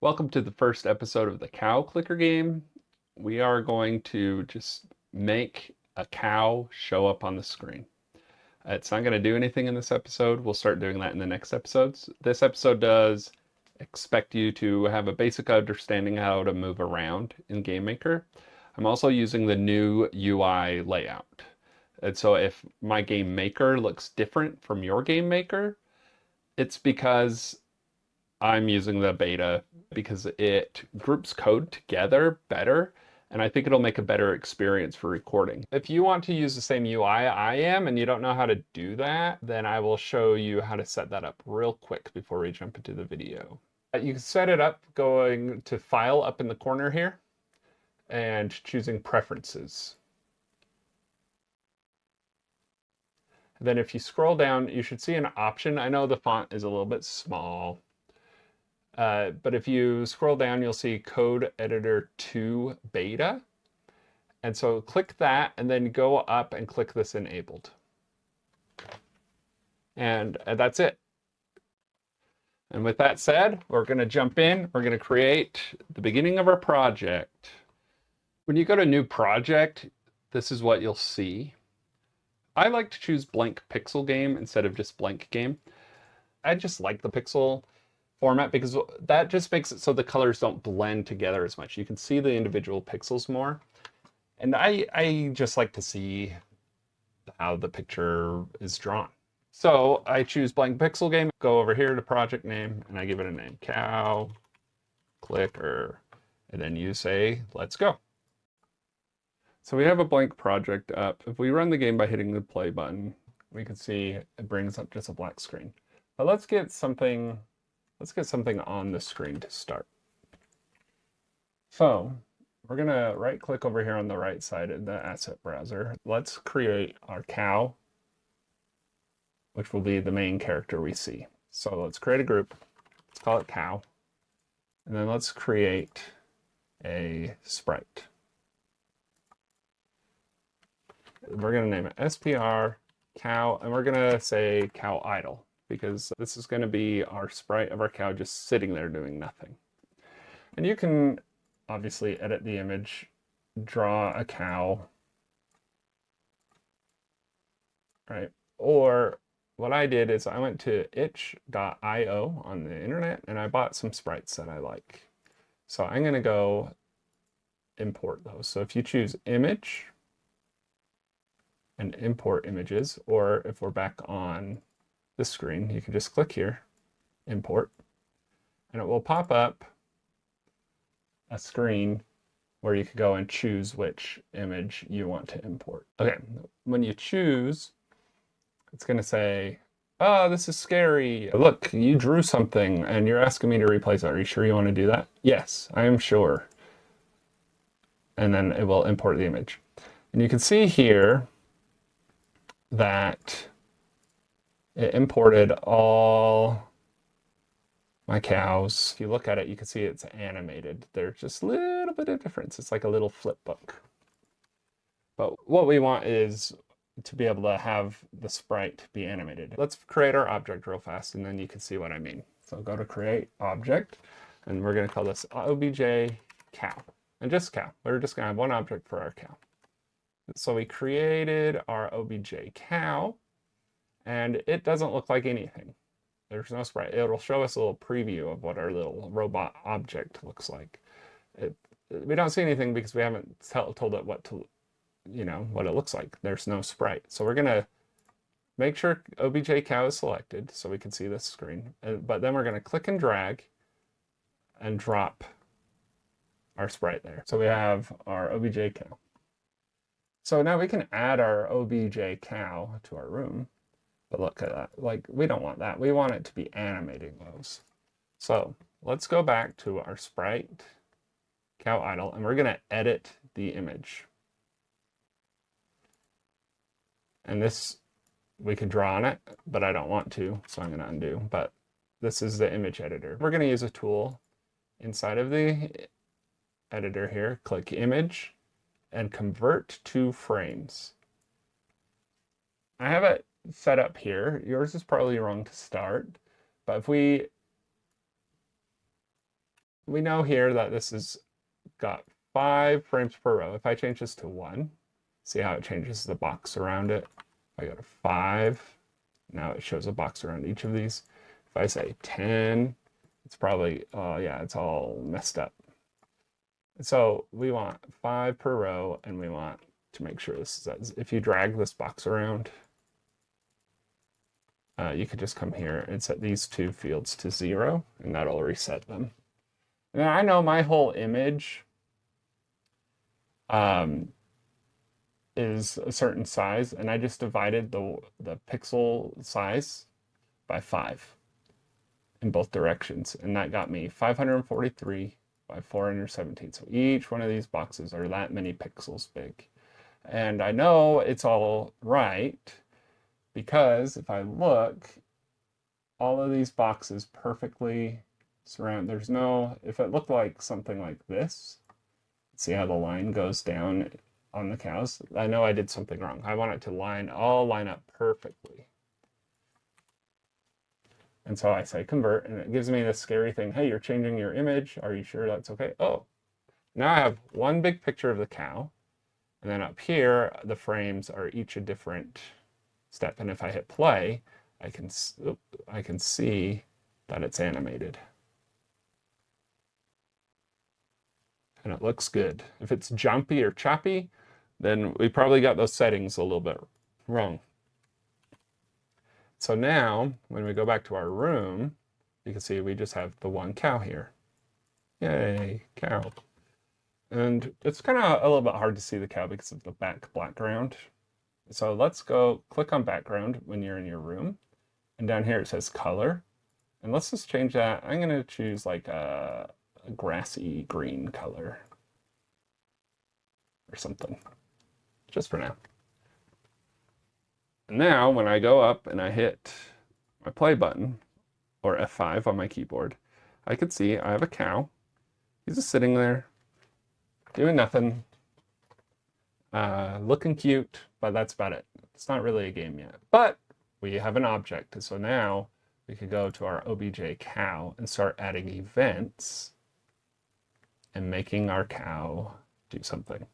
Welcome to the first episode of the cow clicker game. We are going to just make a cow show up on the screen. It's not going to do anything in this episode. We'll start doing that in the next episodes. This episode does expect you to have a basic understanding how to move around in GameMaker. I'm also using the new UI layout. And so if my GameMaker looks different from your GameMaker, it's because I'm using the beta because it groups code together better, and I think it'll make a better experience for recording. If you want to use the same UI I am and you don't know how to do that, then I will show you how to set that up real quick before we jump into the video. You can set it up going to File up in the corner here and choosing Preferences. Then if you scroll down, you should see an option. I know the font is a little bit small. But if you scroll down, you'll see Code Editor 2 Beta. And so click that and then go up and click this Enabled. And that's it. And with that said, we're going to jump in. We're going to create the beginning of our project. When you go to New Project, this is what you'll see. I like to choose blank pixel game instead of just blank game. I just like the pixel format because that just makes it so the colors don't blend together as much. You can see the individual pixels more. And I just like to see how the picture is drawn. So I choose blank pixel game, go over here to project name, and I give it a name, cow, clicker, and then you say, let's go. So we have a blank project up. If we run the game by hitting the play button, we can see it brings up just a black screen. But let's get something on the screen to start. So we're gonna right click over here on the right side of the asset browser. Let's create our cow, which will be the main character we see. So let's create a group. Let's call it cow. And then let's create a sprite. We're gonna name it SPR cow, and we're gonna say cow idle, because this is going to be our sprite of our cow just sitting there doing nothing. And you can obviously edit the image, draw a cow, right? Or what I did is I went to itch.io on the internet and I bought some sprites that I like. So I'm going to go import those. So if you choose image and import images, or if we're back on this screen, you can just click here, import, and it will pop up a screen where you can go and choose which image you want to import. Okay, when you choose, it's going to say, oh, this is scary. Look, you drew something and you're asking me to replace it. Are you sure you want to do that? Yes, I am sure. And then it will import the image. And you can see here that it imported all my cows. If you look at it, you can see it's animated. There's just a little bit of difference. It's like a little flip book. But what we want is to be able to have the sprite be animated. Let's create our object real fast, and then you can see what I mean. So go to create object, and we're going to call this obj cow. And just cow. We're just going to have one object for our cow. So we created our obj cow, and it doesn't look like anything. There's no sprite. It'll show us a little preview of what our little robot object looks like. We don't see anything because we haven't told it what to, what it looks like. There's no sprite. So we're gonna make sure obj cow is selected so we can see this screen. But then we're gonna click and drag and drop our sprite there. So we have our obj cow. So now we can add our obj cow to our room. But look at that, like we don't want that. We want it to be animating those. So let's go back to our sprite, cow idle, and we're gonna edit the image. And this, we could draw on it, but I don't want to, so I'm gonna undo. But this is the image editor. We're gonna use a tool inside of the editor here, click image, and convert to frames. I have it set up here. Yours is probably wrong to start, but if we we know here that this has got 5 frames per row. If I change this to 1, see how it changes the box around it. If I go to 5, now it shows a box around each of these. If I say 10, it's probably, yeah, it's all messed up. So we want 5 per row, and we want to make sure this is, if you drag this box around, you could just come here and set these 2 fields to 0, and that'll reset them. And I know my whole image is a certain size, and I just divided the pixel size by 5 in both directions, and that got me 543 by 417. So each one of these boxes are that many pixels big. And I know it's all right because if I look, all of these boxes perfectly surround. There's no, if it looked like something like this, see how the line goes down on the cows? I know I did something wrong. I want it to all line up perfectly. And so I say convert, and it gives me this scary thing. Hey, you're changing your image. Are you sure that's okay? Oh, now I have one big picture of the cow. And then up here, the frames are each a different step. And if I hit play, I can see that it's animated. And it looks good. If it's jumpy or choppy, then we probably got those settings a little bit wrong. So now, when we go back to our room, you can see we just have the one cow here. Yay, cow. And it's kind of a little bit hard to see the cow because of the background. So let's go click on background when you're in your room. And down here it says color. And let's just change that. I'm going to choose like a grassy green color or something, just for now. And now when I go up and I hit my play button or F5 on my keyboard, I can see I have a cow. He's just sitting there doing nothing, looking cute, but that's about it. It's not really a game yet, but we have an object. So now we could go to our obj cow and start adding events and making our cow do something.